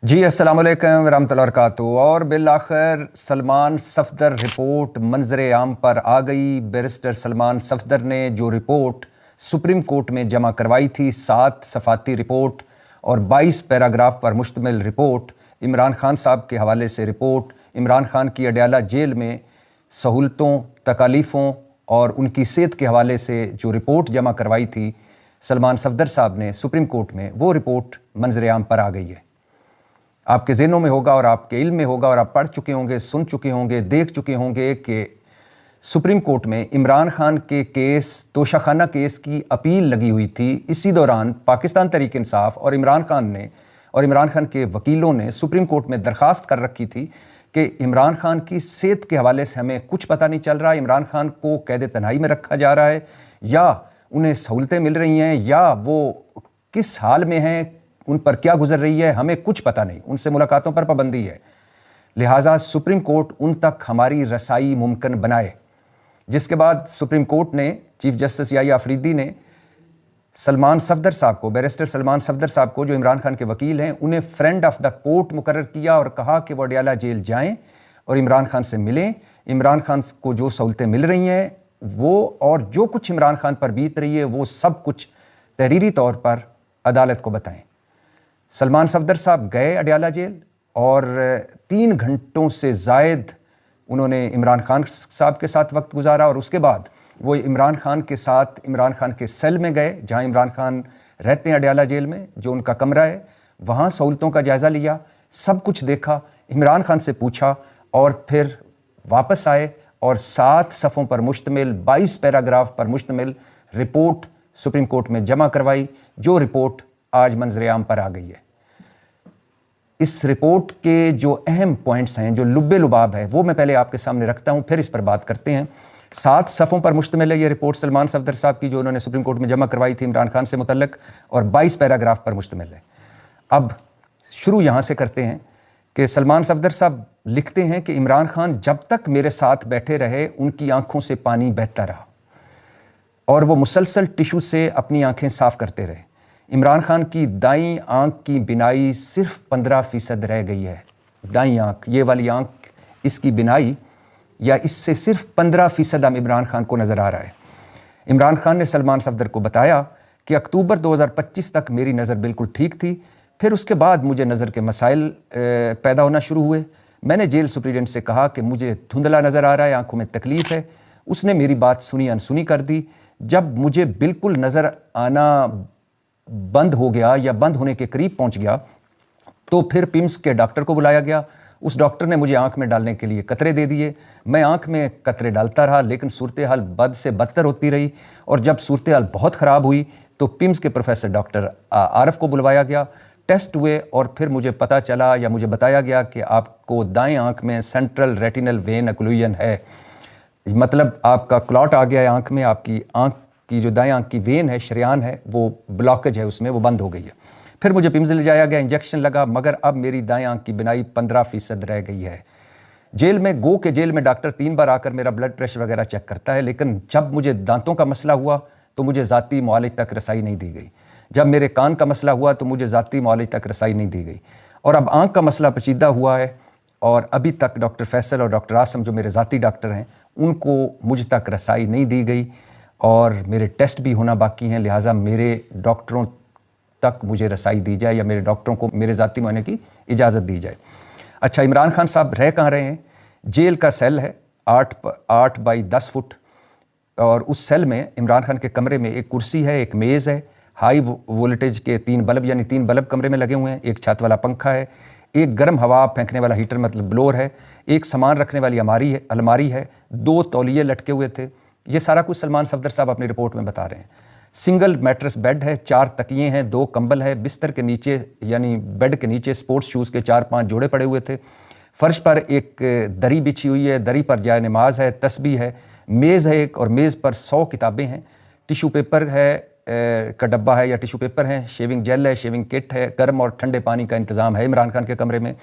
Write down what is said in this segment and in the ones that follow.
जी अस्सलाम वालेकुम रहमतुल्लाहि व बरकातुहू। और बिल आखिर सलमान सफदर रिपोर्ट मंजर आम पर आ गई। बैरिस्टर सलमान सफदर ने जो रिपोर्ट सुप्रीम कोर्ट में जमा करवाई थी, 7 सफ़ाती रिपोर्ट और 22 पैराग्राफ पर मुश्तमिल रिपोर्ट, इमरान खान साहब के हवाले से रिपोर्ट, इमरान खान की अडयाला जेल में सहूलतों, तकालीफ़ों और उनकी सेहत के हवाले से जो रिपोर्ट जमा करवाई थी सलमान सफदर साहब ने सुप्रीम कोर्ट में, वो रिपोर्ट मंजर आम पर आ गई है। आपके ज़हनों में होगा और आपके इल्म में होगा और आप पढ़ चुके होंगे, सुन चुके होंगे, देख चुके होंगे कि सुप्रीम कोर्ट में इमरान खान के केस, तोशाखाना केस की अपील लगी हुई थी। इसी दौरान पाकिस्तान तहरीक इंसाफ और इमरान खान ने और इमरान खान के वकीलों ने सुप्रीम कोर्ट में दरख्वास्त कर रखी थी कि इमरान खान की सेहत के हवाले से हमें कुछ पता नहीं चल रहा, इमरान खान को कैद तन्हाई में रखा जा रहा है या उन्हें सहूलतें मिल रही हैं या वो किस हाल में हैं, उन पर क्या गुजर रही है, हमें कुछ पता नहीं। उनसे मुलाकातों पर पाबंदी है। लिहाजा सुप्रीम कोर्ट उन तक हमारी रसाई मुमकिन बनाए। जिसके बाद सुप्रीम कोर्ट ने, चीफ जस्टिस याहिया अफरीदी ने सलमान सफदर साहब को, बैरिस्टर सलमान सफदर साहब को जो इमरान खान के वकील हैं, उन्हें फ्रेंड ऑफ द कोर्ट मुकर्रर किया और कहा कि वो अडयाला जेल जाएं और इमरान खान से मिलें। इमरान खान को जो सहूलतें मिल रही हैं वो और जो कुछ इमरान खान पर बीत रही है वो सब कुछ तहरीरी तौर पर अदालत को बताएं। सलमान सफदर साहब गए अडयाला जेल और 3 घंटों से ज़ायद उन्होंने इमरान खान साहब के साथ वक्त गुजारा और उसके बाद वो इमरान खान के साथ इमरान खान के सेल में गए जहां इमरान खान रहते हैं अडयाला जेल में, जो उनका कमरा है। वहां सहूलतों का जायज़ा लिया, सब कुछ देखा, इमरान खान से पूछा और फिर वापस आए और 7 सफ़ों पर मुश्तमिल 22 पैराग्राफ पर मुश्तमिल रिपोर्ट सुप्रीम कोर्ट में जमा करवाई, जो रिपोर्ट आज मंजर आम पर आ गई है। इस रिपोर्ट के जो अहम पॉइंट्स हैं, जो लुब्बे लुबाब है, वो मैं पहले आपके सामने रखता हूं, फिर इस पर बात करते हैं। 7 सफ़ों पर मुश्तमिल है ये रिपोर्ट सलमान सफदर साहब की, जो उन्होंने सुप्रीम कोर्ट में जमा करवाई थी इमरान खान से मुतल्लिक, और 22 पैराग्राफ पर मुश्तमिल है। अब शुरू यहाँ से करते हैं कि सलमान सफदर साहब लिखते हैं कि इमरान खान जब तक मेरे साथ बैठे रहे उनकी आंखों से पानी बहता रहा और वो मुसलसल टिशू से अपनी आंखें साफ करते रहे। इमरान खान की दाईं आंख की बिनाई सिर्फ 15% रह गई है। दाईं आंख, ये वाली आंख, इसकी बिनाई या इससे सिर्फ 15% अब इमरान खान को नज़र आ रहा है। इमरान खान ने सलमान सफदर को बताया कि अक्टूबर 2025 तक मेरी नज़र बिल्कुल ठीक थी, फिर उसके बाद मुझे नज़र के मसाइल पैदा होना शुरू हुए। मैंने जेल सुप्रीडेंट से कहा कि मुझे धुंधला नज़र आ रहा है, आंखों में तकलीफ़ है। उसने मेरी बात सुनी अनसुनी कर दी। जब मुझे बिल्कुल नज़र आना बंद हो गया या बंद होने के करीब पहुंच गया तो फिर पिम्स के डॉक्टर को बुलाया गया। उस डॉक्टर ने मुझे आंख में डालने के लिए कतरे दे दिए। मैं आंख में कतरे डालता रहा, लेकिन सूरत हाल बद से बदतर होती रही और जब सूरत हाल बहुत ख़राब हुई तो पिम्स के प्रोफेसर डॉक्टर आरफ को बुलवाया गया। टेस्ट हुए और फिर मुझे पता चला या मुझे बताया गया कि आपको दाएं आंख में सेंट्रल रेटिनल वेन एक्लूजन है, मतलब आपका क्लॉट आ गया है आंख में। आपकी आंख की जो दाएं आंख की वेन है, शरियान है, वो ब्लॉकेज है उसमें, वो बंद हो गई है। फिर मुझे पिम्स ले जाया गया, इंजेक्शन लगा, मगर अब मेरी दाएं आंख की बिनाई 15% रह गई है। जेल में के जेल में डॉक्टर 3 बार आकर मेरा ब्लड प्रेशर वगैरह चेक करता है, लेकिन जब मुझे दांतों का मसला हुआ तो मुझे ज़ाती मुआलिज तक रसाई नहीं दी गई। जब मेरे कान का मसला हुआ तो मुझे ज़ाती मुआलिज तक रसाई नहीं दी गई। और अब आंख का मसला पेचीदा हुआ है और अभी तक डॉक्टर फैसल और डॉक्टर आसम, जो मेरे ज़ाती डॉक्टर हैं, उनको मुझ तक रसाई नहीं दी गई और मेरे टेस्ट भी होना बाकी हैं। लिहाजा मेरे डॉक्टरों तक मुझे रसाई दी जाए या मेरे डॉक्टरों को मेरे ज़ाती मुआयने की इजाज़त दी जाए। अच्छा, इमरान खान साहब रह कहाँ रहे हैं? जेल का सेल है 8 बाई 10 फुट और उस सेल में इमरान खान के कमरे में एक कुर्सी है, एक मेज़ है, हाई वोल्टेज के 3 बल्ब यानी 3 बल्ब कमरे में लगे हुए हैं, एक छत वाला पंखा है, एक गर्म हवा फेंकने वाला हीटर मतलब ब्लोअर है, एक सामान रखने वाली अलमारी है, 2 तौलिए लटके हुए थे। ये सारा कुछ सलमान सफदर साहब अपनी रिपोर्ट में बता रहे हैं। सिंगल मैट्रेस बेड है, 4 तकिए हैं, 2 कंबल है, बिस्तर के नीचे यानी बेड के नीचे स्पोर्ट्स शूज़ के 4-5 जोड़े पड़े हुए थे। फर्श पर एक दरी बिछी हुई है, दरी पर जाए नमाज है, तस्बीह है, मेज़ है एक और मेज़ पर 100 किताबें हैं, टिशू पेपर है का डब्बा है या टिशू पेपर है, शेविंग जेल है, शेविंग किट है, गर्म और ठंडे पानी का इंतज़ाम है इमरान खान के कमरे में।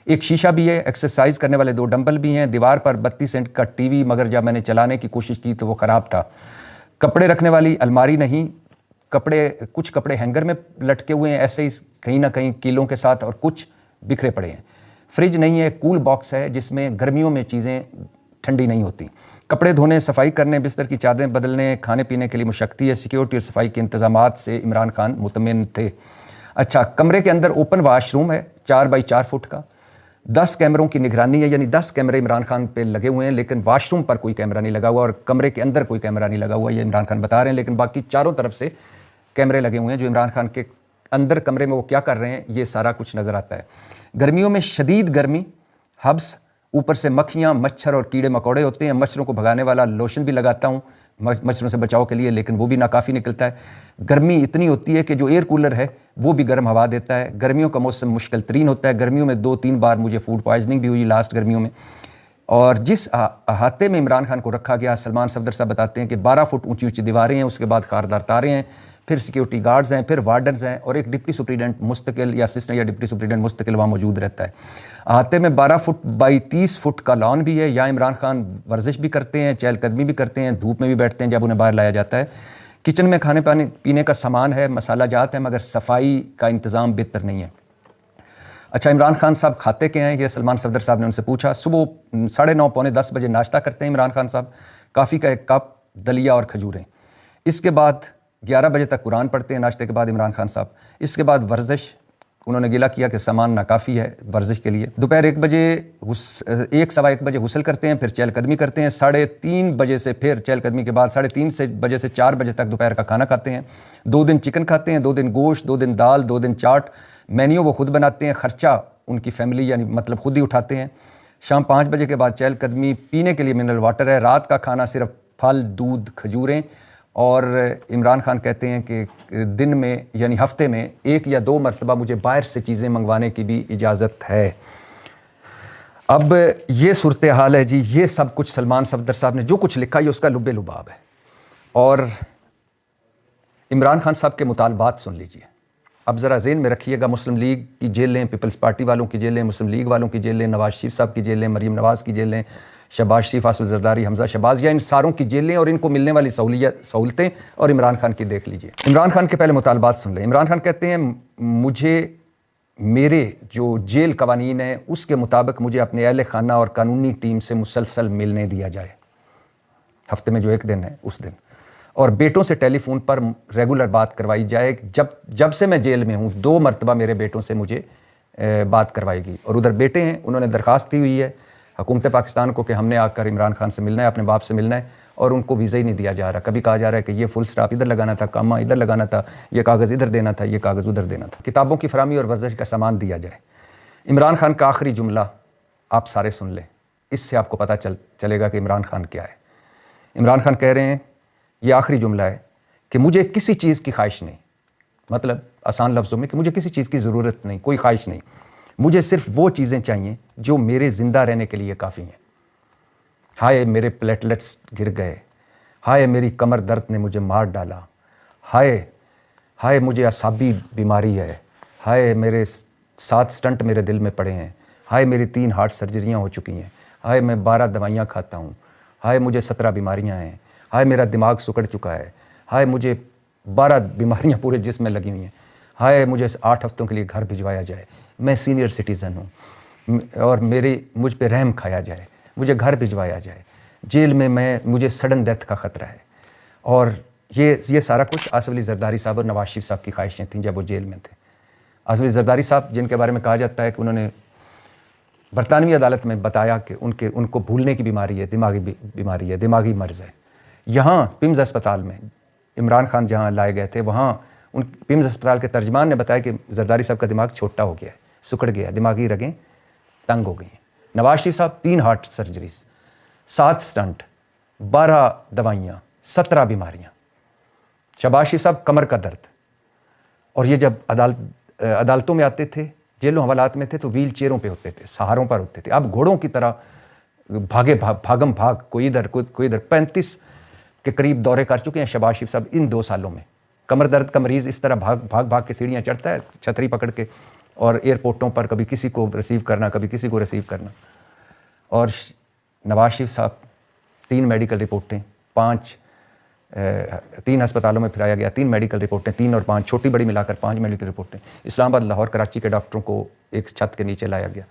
एक शीशा भी है, एक्सरसाइज करने वाले 2 डंबल भी हैं, दीवार पर 32 इंच का टीवी, मगर जब मैंने चलाने की कोशिश की तो वो ख़राब था। कपड़े रखने वाली अलमारी नहीं, कुछ कपड़े हैंगर में लटके हुए हैं ऐसे ही कहीं ना कहीं कीलों के साथ, और कुछ बिखरे पड़े हैं। फ्रिज नहीं है, कूल बॉक्स है जिसमें गर्मियों में चीज़ें ठंडी नहीं होती। कपड़े धोने, सफाई करने, बिस्तर की चादरें बदलने, खाने पीने के लिए मुशक्कती है। सिक्योरिटी और सफाई के इंतजामात से इमरान खान मुतमिन थे। अच्छा, कमरे के अंदर ओपन वाशरूम है 4 बाई 4 फुट का, 10 कैमरों की निगरानी है, यानी 10 कैमरे इमरान खान पे लगे हुए हैं, लेकिन वाशरूम पर कोई कैमरा नहीं लगा हुआ और कमरे के अंदर कोई कैमरा नहीं लगा हुआ, ये इमरान खान बता रहे हैं। लेकिन बाकी चारों तरफ से कैमरे लगे हुए हैं जो इमरान खान के अंदर कमरे में वो क्या कर रहे हैं ये सारा कुछ नज़र आता है। गर्मियों में शदीद गर्मी, हब्स, ऊपर से मक्खियाँ, मच्छर और कीड़े मकोड़े होते हैं। मच्छरों को भगाने वाला लोशन भी लगाता हूँ मच्छरों से बचाव के लिए, लेकिन वो भी नाकाफ़ी निकलता है। गर्मी इतनी होती है कि जो एयर कूलर है वो भी गर्म हवा देता है। गर्मियों का मौसम मुश्किल तरीन होता है। गर्मियों में 2-3 बार मुझे फूड पॉइजनिंग भी हुई लास्ट गर्मियों में। और जिस अहाते में इमरान खान को रखा गया, सलमान सफदर साहब बताते हैं कि 12 फुट ऊंची ऊंची दीवारें हैं, उसके बाद खारदार तारे हैं, फिर सिक्योरिटी गार्ड्स हैं, फिर वार्डन्स हैं और एक डिप्टी सुप्रीडेंट मुस्तकिल या असिस्टेंट या डिप्टी सुप्रीडेंट मुस्तकिल वहाँ मौजूद रहता है। अहाते में 12 फुट बाई 30 फुट का लॉन भी है। यहाँ इमरान खान वर्जिश भी करते हैं, चहलकदमी भी करते हैं, धूप में भी बैठते हैं जब उन्हें बाहर लाया जाता है। किचन में खाने पीने का सामान है, मसाला जात है, मगर सफाई का इंतज़ाम बेहतर नहीं है। अच्छा, इमरान खान साहब खाते क्या हैं, ये सलमान सफदर साहब ने उनसे पूछा। सुबह 9:30 पौने 10 बजे नाश्ता करते हैं इमरान खान साहब, काफ़ी का एक कप, दलिया और खजूरें। इसके बाद 11 बजे तक कुरान पढ़ते हैं नाश्ते के बाद इमरान खान साहब। इसके बाद वर्जिश, उन्होंने गिला किया कि सामान नाकाफ़ी है वर्जिश के लिए। दोपहर 1 बजे 1-1 बजे गुस्ल करते हैं, फिर चहलकदमी करते हैं। 3:30 बजे से फिर चहलकदमी के बाद 3:30 बजे से 4 बजे तक दोपहर का खाना खाते हैं। 2 दिन चिकन खाते हैं, 2 दिन गोश्त, 2 दिन दाल, 2 दिन चाट। मेन्यू वो खुद बनाते हैं, खर्चा उनकी फैमिली यानी मतलब खुद ही उठाते हैं। शाम 5 बजे के बाद चहलकदमी, पीने के लिए मिनरल वाटर है। रात का खाना सिर्फ फल, दूध, खजूरें। और इमरान खान कहते हैं कि दिन में यानी हफ्ते में 1 या 2 मरतबा मुझे बाहर से चीज़ें मंगवाने की भी इजाज़त है। अब ये सूरत हाल है जी। ये सब कुछ सलमान सफदर साहब ने जो कुछ लिखा ये उसका लुब्बे लुबाब है। और इमरान खान साहब के मुतालबात सुन लीजिए। अब ज़रा ज़हन में रखिएगा, मुस्लिम लीग की जेलें, पीपल्स पार्टी वालों की जेलें, मुस्लिम लीग वालों की जेलें, नवाज शरीफ साहब की जेलें, मरीम नवाज़ की जेलें, शहबाज शरीफ, आसिफ जरदारी, हमजा शहबाज, या इन सारों की जेलें और इनको मिलने वाली सहूलतें और इमरान खान की देख लीजिए। इमरान खान के पहले मुतालबात सुन लें। इमरान खान कहते हैं मुझे मेरे जो जेल कवानीन है उसके मुताबिक मुझे अपने अहल खाना और कानूनी टीम से मुसलसल मिलने दिया जाए, हफ्ते में जो 1 दिन है उस दिन, और बेटों से टेलीफोन पर रेगुलर बात करवाई जाए। जब से मैं जेल में हूँ 2 मरतबा मेरे बेटों से मुझे बात करवाएगी। और उधर बेटे हैं, उन्होंने दरख्वास्त दी हुई है हुकूमत पाकिस्तान को कि हमने आकर इमरान खान से मिलना है, अपने बाप से मिलना है, और उनको वीज़ा ही नहीं दिया जा रहा। कभी कहा जा रहा है कि ये फुल स्टॉप इधर लगाना था, कामा इधर लगाना था, ये कागज़ इधर देना था, ये कागज़ उधर देना था। किताबों की फराहमी और वर्जिश का सामान दिया जाए। इमरान खान का आखिरी जुमला आप सारे सुन लें, इससे आपको पता चलेगा कि इमरान खान क्या है। इमरान खान कह रहे हैं, ये आखिरी जुमला है कि मुझे किसी चीज़ की ख्वाहिश नहीं, मतलब आसान लफ्ज़ों में कि मुझे किसी चीज़ की ज़रूरत नहीं, कोई ख्वाहिश नहीं। मुझे सिर्फ वो चीज़ें चाहिए जो मेरे ज़िंदा रहने के लिए काफ़ी हैं। हाय मेरे प्लेटलेट्स गिर गए, हाय मेरी कमर दर्द ने मुझे मार डाला, हाय हाय मुझे असाबी बीमारी है, हाय मेरे 7 स्टंट मेरे दिल में पड़े हैं, हाय मेरी 3 हार्ट सर्जरियाँ हो चुकी हैं, हाय मैं 12 दवाइयाँ खाता हूँ, हाय मुझे 17 बीमारियाँ हैं, हाय मेरा दिमाग सुकड़ चुका है, हाय मुझे 12 बीमारियाँ पूरे जिस्म में लगी हुई हैं, हाय मुझे 8 हफ्तों के लिए घर भिजवाया जाए, मैं सीनियर सिटीज़न हूँ और मुझ पे रहम खाया जाए, मुझे घर भिजवाया जाए, जेल में मुझे सडन डेथ का ख़तरा है। और ये सारा कुछ आसिफ अली जरदारी साहब और नवाज शरीफ साहब की ख्वाहिशें थीं जब वो जेल में थे। आसिफ अली जरदारी साहब, जिनके बारे में कहा जाता है कि उन्होंने बरतानवी अदालत में बताया कि उनको भूलने की बीमारी है, दिमागी बीमारी है, दिमागी मर्ज़ है। यहाँ पिम्स अस्पताल में इमरान खान जहाँ लाए गए थे, वहाँ उन पिम्स अस्पताल के तर्जमान ने बताया कि जरदारी साहब का दिमाग छोटा हो गया है, सुकड़ गया, दिमागी रगें तंग हो गई हैं। नवाज शरीफ साहब 3 हार्ट सर्जरीज, 7 स्टंट, 12 दवाइयाँ, 17 बीमारियाँ। शहबाज शरीफ साहब कमर का दर्द। और ये जब अदालतों में आते थे, जेलों हवालात में थे, तो व्हील चेयरों पे होते थे, सहारों पर होते थे। अब घोड़ों की तरह भागम भाग, कोई इधर कोई इधर। 35 के करीब दौरे कर चुके हैं शहबाज शरीफ साहब इन 2 सालों में। कमर दर्द का मरीज़ इस तरह भाग के सीढ़ियाँ चढ़ता है छतरी पकड़ के, और एयरपोर्टों पर कभी किसी को रिसीव करना, कभी किसी को रिसीव करना। और नवाज शरीफ साहब 3 मेडिकल रिपोर्टें, 3 अस्पतालों में फिराया गया, 3 मेडिकल रिपोर्टें, 3 और 5 छोटी बड़ी मिलाकर 5 मेडिकल रिपोर्टें। इस्लामाबाद, लाहौर, कराची के डॉक्टरों को ایک چھت کے نیچے لایا گیا،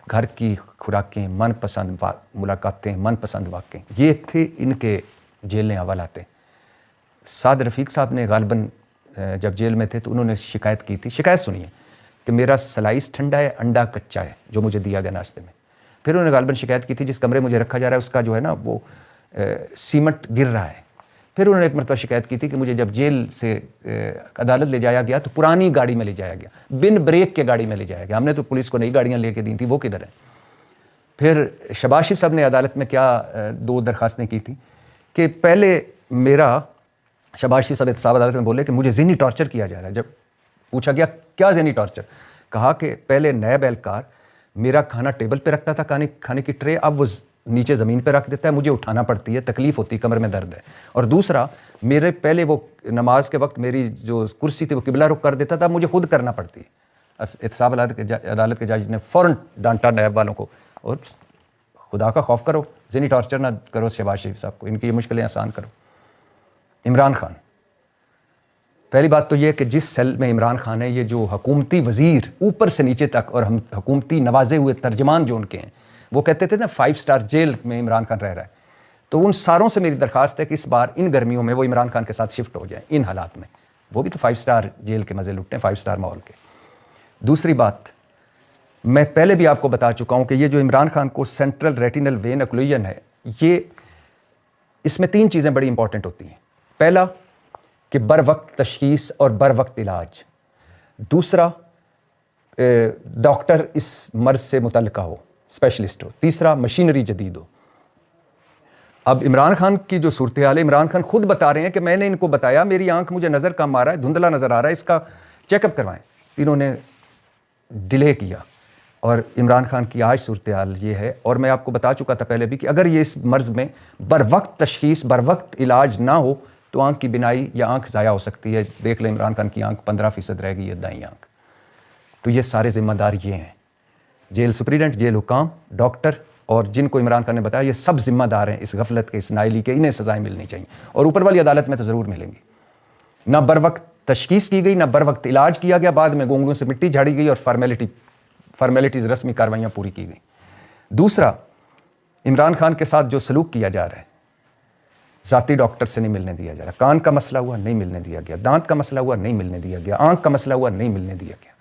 گھر کی خوراکیں، من پسند ملاقاتیں، من پسند واقعیں، یہ تھے ان کے جیلیں حوالاتیں۔ سعد رفیق صاحب نے غالباً جب جیل میں تھے تو انہوں نے شکایت کی تھی، شکایت سنیے کہ میرا سلائس ٹھنڈا ہے، انڈا کچا ہے جو مجھے دیا گیا ناشتے میں۔ پھر انہوں نے غالباً شکایت کی تھی جس کمرے مجھے رکھا جا رہا ہے اس کا جو ہے نا وہ سیمنٹ گر رہا ہے۔ پھر انہوں نے ایک مرتبہ شکایت کی تھی کہ مجھے جب جیل سے عدالت لے جایا گیا تو پرانی گاڑی میں لے جایا گیا، بن بریک کے گاڑی میں لے جایا گیا، ہم نے تو پولیس کو نئی گاڑیاں لے کے دی تھی، وہ کدھر ہیں؟ پھر شہباز شریف صاحب نے عدالت میں کیا 2 درخواستیں کی تھی کہ پہلے میرا، شہباز شریف صاحب احتساب عدالت میں بولے کہ مجھے ذہنی ٹارچر کیا جا رہا ہے۔ جب پوچھا گیا کیا ذہنی ٹارچر، کہا کہ پہلے نیب اہلکار میرا کھانا ٹیبل پہ رکھتا تھا، کھانے کی ٹرے، اب وہ نیچے زمین پہ رکھ دیتا ہے، مجھے اٹھانا پڑتی ہے، تکلیف ہوتی ہے، کمر میں درد ہے۔ اور دوسرا، میرے پہلے وہ نماز کے وقت میری جو کرسی تھی وہ قبلہ رخ کر دیتا تھا، مجھے خود کرنا پڑتی ہے۔ احتساب عدالت کے جج نے فوراً ڈانٹا نیب والوں کو، اور خدا کا خوف کرو، ذہنی ٹارچر نہ کرو شہباز شریف صاحب کو، ان کی یہ مشکلیں آسان کرو۔ عمران خان، پہلی بات تو یہ کہ جس سیل میں عمران خان ہے، یہ جو حکومتی وزیر اوپر سے نیچے تک اور ہم حکومتی نوازے ہوئے ترجمان جو ان کے ہیں، وہ کہتے تھے نا 5 اسٹار جیل میں عمران خان رہ رہا ہے، تو ان ساروں سے میری درخواست ہے کہ اس بار ان گرمیوں میں وہ عمران خان کے ساتھ شفٹ ہو جائیں، ان حالات میں وہ بھی تو 5 اسٹار جیل کے مزے لٹیں، 5 اسٹار ماحول کے۔ دوسری بات، میں پہلے بھی آپ کو بتا چکا ہوں کہ یہ جو عمران خان کو سینٹرل ریٹینل وین اوکلوژن ہے، یہ اس میں 3 چیزیں بڑی امپورٹنٹ ہوتی ہیں۔ پہلا کہ بر وقت تشخیص اور بر وقت علاج، دوسرا ڈاکٹر اس مرض سے متعلقہ ہو، اسپیشلسٹ ہو، تیسرا مشینری جدید ہو۔ اب عمران خان کی جو صورتحال ہے، عمران خان خود بتا رہے ہیں کہ میں نے ان کو بتایا میری آنکھ مجھے نظر کم آ رہا ہے، دھندلا نظر آ رہا ہے، اس کا چیک اپ کروائیں، انہوں نے ڈیلے کیا۔ اور عمران خان کی آج صورتحال یہ ہے، اور میں آپ کو بتا چکا تھا پہلے بھی کہ اگر یہ اس مرض میں بر وقت تشخیص، بر وقت علاج نہ ہو تو آنکھ کی بینائی یا آنکھ ضائع ہو سکتی ہے۔ دیکھ لیں عمران خان کی آنکھ 15% رہ گئی ہے، دائیں آنکھ۔ تو یہ سارے ذمہ دار یہ ہیں، جیل سپریڈنٹ، جیل حکام، ڈاکٹر اور جن کو عمران خان نے بتایا، یہ سب ذمہ دار ہیں اس غفلت کے، اس نائلی کے، انہیں سزائیں ملنی چاہیے، اور اوپر والی عدالت میں تو ضرور ملیں گی۔ نہ بر وقت تشخیص کی گئی، نہ بر وقت علاج کیا گیا، بعد میں گونگلوں سے مٹی جھاڑی گئی اور فارمیلٹیز، رسمی کاروائیاں پوری کی گئیں۔ دوسرا، عمران خان کے ساتھ جو سلوک کیا جا رہا ہے، ذاتی ڈاکٹر سے نہیں ملنے دیا جا رہا، کان کا مسئلہ ہوا نہیں ملنے دیا گیا، دانت کا مسئلہ ہوا نہیں ملنے دیا گیا، آنکھ کا مسئلہ ہوا نہیں ملنے دیا گیا،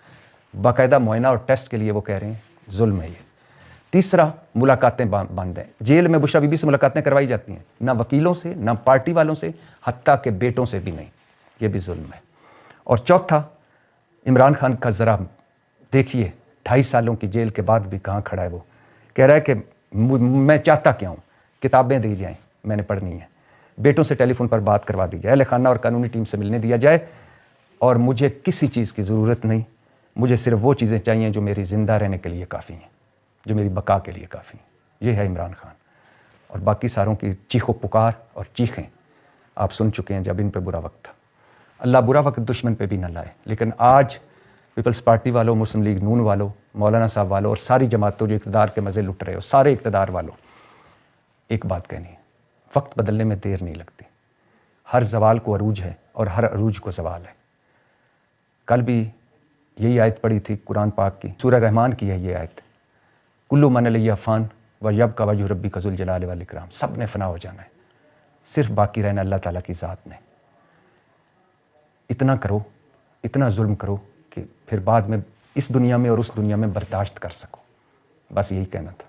باقاعدہ معائنہ اور ٹیسٹ کے لیے وہ کہہ رہے ہیں ظلم ہے یہ۔ تیسرا، ملاقاتیں بند ہیں، جیل میں بشرا بی بی سے ملاقاتیں کروائی جاتی ہیں، نہ وکیلوں سے، نہ پارٹی والوں سے، حتیٰ کہ بیٹوں سے بھی نہیں، یہ بھی ظلم ہے۔ اور چوتھا، عمران خان کا ذرا دیکھیے 2.5 سالوں کی جیل کے بعد بھی کہاں کھڑا ہے، وہ کہہ رہا ہے کہ میں چاہتا کیا ہوں، کتابیں دی جائیں، میں نے پڑھنی ہے، بیٹوں سے ٹیلی فون پر بات کروا دی جائے، اہل خانہ اور قانونی ٹیم سے ملنے دیا جائے، اور مجھے کسی چیز کی ضرورت نہیں، مجھے صرف وہ چیزیں چاہیے جو میری زندہ رہنے کے لیے کافی ہیں، جو میری بقا کے لیے کافی ہیں۔ یہ ہے عمران خان، اور باقی ساروں کی چیخ و پکار اور چیخیں آپ سن چکے ہیں جب ان پہ برا وقت تھا۔ اللہ برا وقت دشمن پہ بھی نہ لائے، لیکن آج پیپلز پارٹی والوں، مسلم لیگ نون والوں، مولانا صاحب والوں اور ساری جماعتوں جو اقتدار کے مزے لٹ رہے ہو، سارے اقتدار والوں، ایک بات کہنی ہے، وقت بدلنے میں دیر نہیں لگتی، ہر زوال کو عروج ہے اور ہر عروج کو زوال ہے۔ کل بھی یہی آیت پڑھی تھی قرآن پاک کی، سورہ رحمان کی ہے یہ آیت، کلو من علیہ فان ویبقی وجہ ربک ذو الجلال والاکرام، سب نے فنا ہو جانا ہے، صرف باقی رہنا اللہ تعالیٰ کی ذات نے۔ اتنا کرو، اتنا ظلم کرو کہ پھر بعد میں اس دنیا میں اور اس دنیا میں برداشت کر سکو، بس یہی کہنا تھا۔